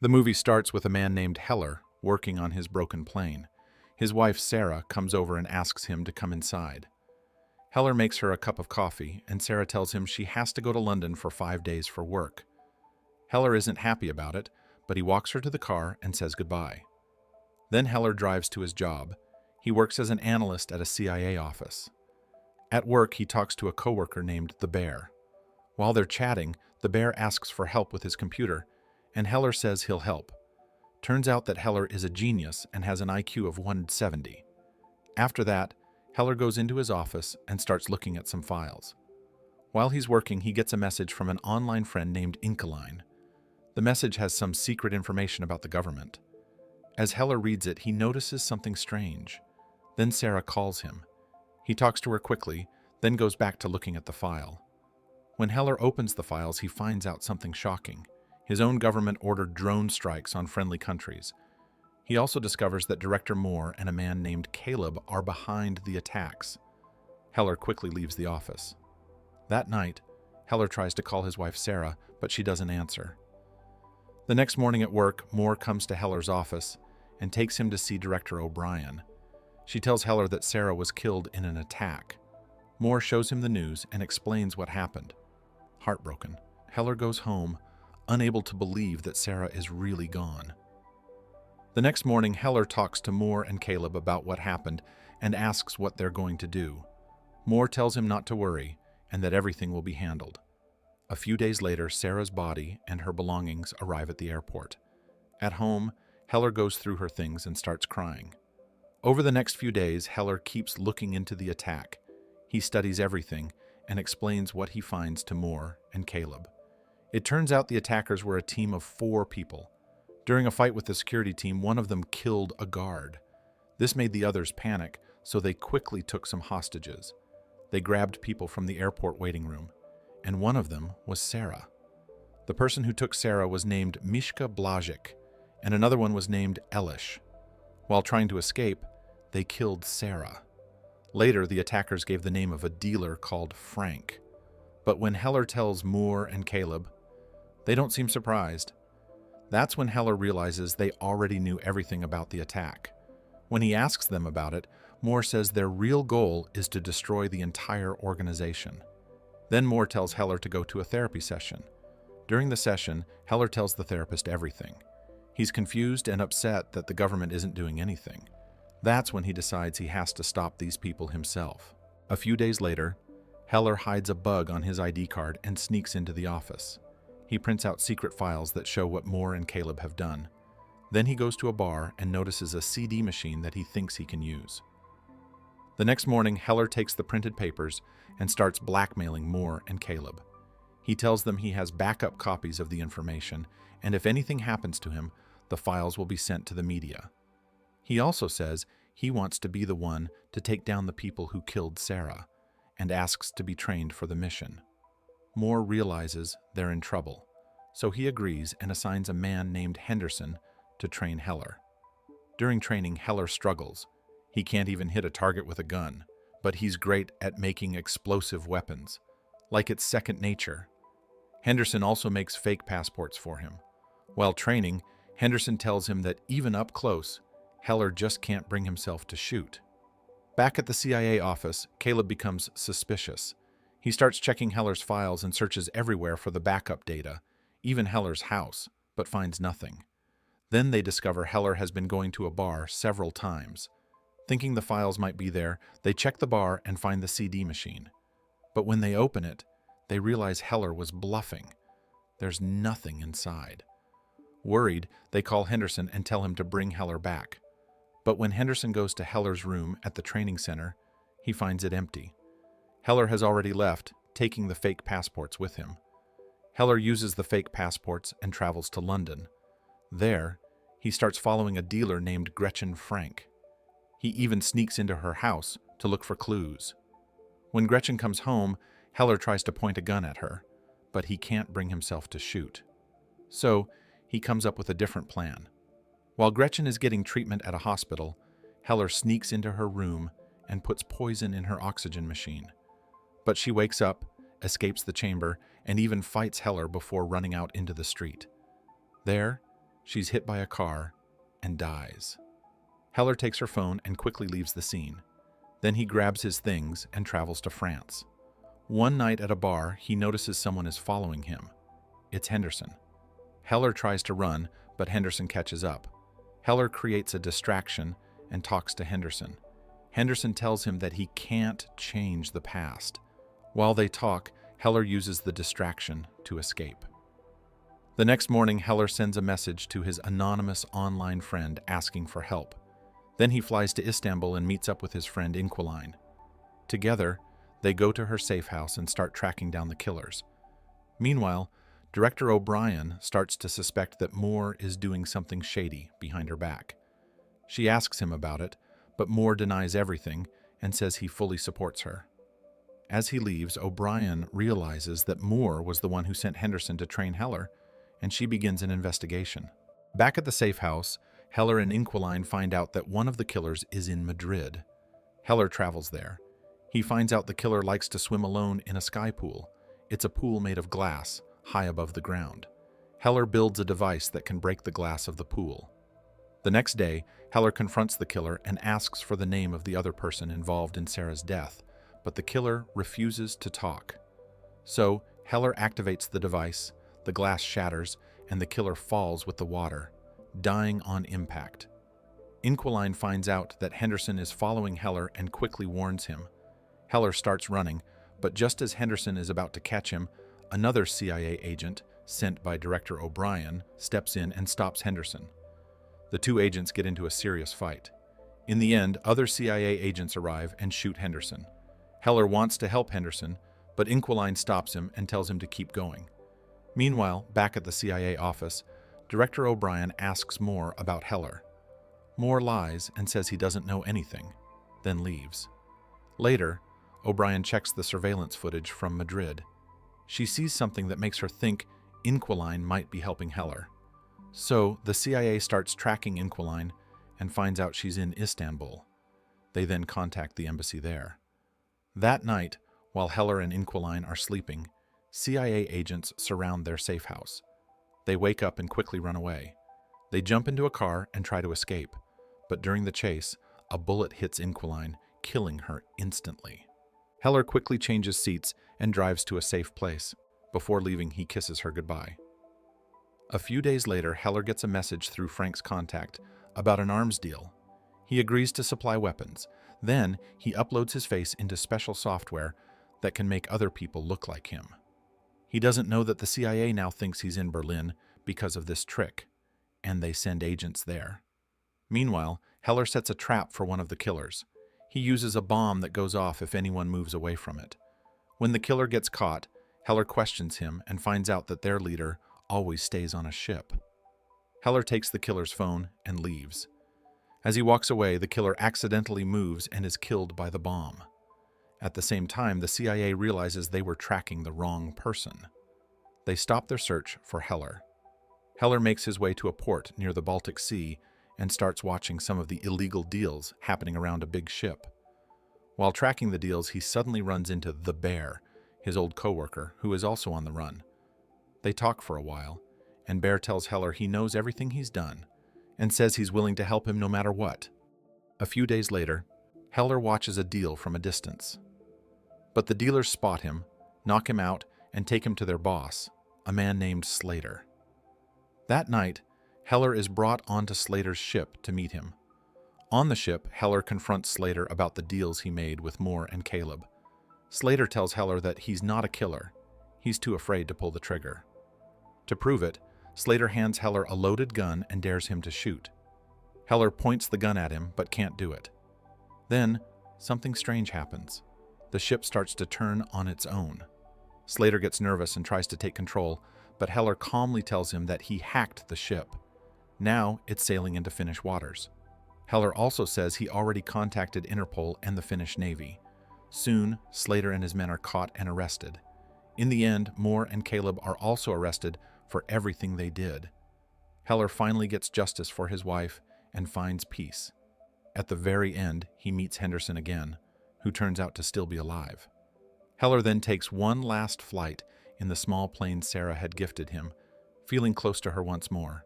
The movie starts with a man named Heller working on his broken plane. His wife, Sarah, comes over and asks him to come inside. Heller makes her a cup of coffee, and Sarah tells him she has to go to London for 5 days for work. Heller isn't happy about it, but he walks her to the car and says goodbye. Then Heller drives to his job. He works as an analyst at a CIA office. At work, he talks to a coworker named the Bear. While they're chatting, the Bear asks for help with his computer, and Heller says he'll help. Turns out that Heller is a genius and has an IQ of 170. After that, Heller goes into his office and starts looking at some files. While he's working, he gets a message from an online friend named Inkaline. The message has some secret information about the government. As Heller reads it, he notices something strange. Then Sarah calls him. He talks to her quickly, then goes back to looking at the file. When Heller opens the files, he finds out something shocking. His own government ordered drone strikes on friendly countries. He also discovers that Director Moore and a man named Caleb are behind the attacks. Heller quickly leaves the office. That night, Heller tries to call his wife Sarah, but she doesn't answer. The next morning at work, Moore comes to Heller's office and takes him to see Director O'Brien. She tells Heller that Sarah was killed in an attack. Moore shows him the news and explains what happened. Heartbroken, Heller goes home, unable to believe that Sarah is really gone. The next morning, Heller talks to Moore and Caleb about what happened and asks what they're going to do. Moore tells him not to worry and that everything will be handled. A few days later, Sarah's body and her belongings arrive at the airport. At home, Heller goes through her things and starts crying. Over the next few days, Heller keeps looking into the attack. He studies everything and explains what he finds to Moore and Caleb. It turns out the attackers were a team of 4 people. During a fight with the security team, one of them killed a guard. This made the others panic, so they quickly took some hostages. They grabbed people from the airport waiting room, and one of them was Sarah. The person who took Sarah was named Mishka Blažić, and another one was named Elish. While trying to escape, they killed Sarah. Later, the attackers gave the name of a dealer called Frank. But when Heller tells Moore and Caleb, they don't seem surprised. That's when Heller realizes they already knew everything about the attack. When he asks them about it, Moore says their real goal is to destroy the entire organization. Then Moore tells Heller to go to a therapy session. During the session, Heller tells the therapist everything. He's confused and upset that the government isn't doing anything. That's when he decides he has to stop these people himself. A few days later, Heller hides a bug on his ID card and sneaks into the office. He prints out secret files that show what Moore and Caleb have done. Then he goes to a bar and notices a CD machine that he thinks he can use. The next morning, Heller takes the printed papers and starts blackmailing Moore and Caleb. He tells them he has backup copies of the information, and if anything happens to him, the files will be sent to the media. He also says he wants to be the one to take down the people who killed Sarah, and asks to be trained for the mission. Moore realizes they're in trouble, so he agrees and assigns a man named Henderson to train Heller. During training, Heller struggles. He can't even hit a target with a gun, but he's great at making explosive weapons, like it's second nature. Henderson also makes fake passports for him. While training, Henderson tells him that even up close, Heller just can't bring himself to shoot. Back at the CIA office, Caleb becomes suspicious. He starts checking Heller's files and searches everywhere for the backup data, even Heller's house, but finds nothing. Then they discover Heller has been going to a bar several times. Thinking the files might be there, they check the bar and find the CD machine. But when they open it, they realize Heller was bluffing. There's nothing inside. Worried, they call Henderson and tell him to bring Heller back. But when Henderson goes to Heller's room at the training center, he finds it empty. Heller has already left, taking the fake passports with him. Heller uses the fake passports and travels to London. There, he starts following a dealer named Gretchen Frank. He even sneaks into her house to look for clues. When Gretchen comes home, Heller tries to point a gun at her, but he can't bring himself to shoot. So, he comes up with a different plan. While Gretchen is getting treatment at a hospital, Heller sneaks into her room and puts poison in her oxygen machine. But she wakes up, escapes the chamber, and even fights Heller before running out into the street. There, She's hit by a car and dies. Heller takes her phone and quickly leaves the scene. Then he grabs his things and travels to France. One night at a bar, he notices someone is following him. It's Henderson. Heller tries to run, but Henderson catches up. Heller creates a distraction and talks to Henderson. Henderson tells him that he can't change the past. While they talk, Heller uses the distraction to escape. The next morning, Heller sends a message to his anonymous online friend asking for help. Then he flies to Istanbul and meets up with his friend Inquiline. Together, they go to her safe house and start tracking down the killers. Meanwhile, Director O'Brien starts to suspect that Moore is doing something shady behind her back. She asks him about it, but Moore denies everything and says he fully supports her. As he leaves, O'Brien realizes that Moore was the one who sent Henderson to train Heller, and she begins an investigation. Back at the safe house, Heller and Inquiline find out that one of the killers is in Madrid. Heller travels there. He finds out the killer likes to swim alone in a sky pool. It's a pool made of glass, high above the ground. Heller builds a device that can break the glass of the pool. The next day, Heller confronts the killer and asks for the name of the other person involved in Sarah's death, but the killer refuses to talk. So, Heller activates the device, the glass shatters, and the killer falls with the water, dying on impact. Inquiline finds out that Henderson is following Heller and quickly warns him. Heller starts running, but just as Henderson is about to catch him, another CIA agent, sent by Director O'Brien, steps in and stops Henderson. The two agents get into a serious fight. In the end, other CIA agents arrive and shoot Henderson. Heller wants to help Henderson, but Inquiline stops him and tells him to keep going. Meanwhile, back at the CIA office, Director O'Brien asks Moore about Heller. Moore lies and says he doesn't know anything, then leaves. Later, O'Brien checks the surveillance footage from Madrid. She sees something that makes her think Inquiline might be helping Heller. So, the CIA starts tracking Inquiline and finds out she's in Istanbul. They then contact the embassy there. That night, while Heller and Inquiline are sleeping, CIA agents surround their safe house. They wake up and quickly run away. They jump into a car and try to escape, but during the chase, a bullet hits Inquiline, killing her instantly. Heller quickly changes seats and drives to a safe place. Before leaving, he kisses her goodbye. A few days later, Heller gets a message through Frank's contact about an arms deal. He agrees to supply weapons. Then, he uploads his face into special software that can make other people look like him. He doesn't know that the CIA now thinks he's in Berlin because of this trick, and they send agents there. Meanwhile, Heller sets a trap for one of the killers. He uses a bomb that goes off if anyone moves away from it. When the killer gets caught, Heller questions him and finds out that their leader always stays on a ship. Heller takes the killer's phone and leaves. As he walks away, the killer accidentally moves and is killed by the bomb. At the same time, the CIA realizes they were tracking the wrong person. They stop their search for Heller. Heller makes his way to a port near the Baltic Sea and starts watching some of the illegal deals happening around a big ship. While tracking the deals, he suddenly runs into the Bear, his old coworker, who is also on the run. They talk for a while, and Bear tells Heller he knows everything he's done and says he's willing to help him no matter what. A few days later, Heller watches a deal from a distance. But the dealers spot him, knock him out, and take him to their boss, a man named Slater. That night, Heller is brought onto Slater's ship to meet him. On the ship, Heller confronts Slater about the deals he made with Moore and Caleb. Slater tells Heller that he's not a killer. He's too afraid to pull the trigger. To prove it, Slater hands Heller a loaded gun and dares him to shoot. Heller points the gun at him, but can't do it. Then, something strange happens. The ship starts to turn on its own. Slater gets nervous and tries to take control, but Heller calmly tells him that he hacked the ship. Now it's sailing into Finnish waters. Heller also says he already contacted Interpol and the Finnish Navy. Soon, Slater and his men are caught and arrested. In the end, Moore and Caleb are also arrested for everything they did. Heller finally gets justice for his wife and finds peace. At the very end, he meets Henderson again, who turns out to still be alive. Heller then takes one last flight in the small plane Sarah had gifted him, feeling close to her once more.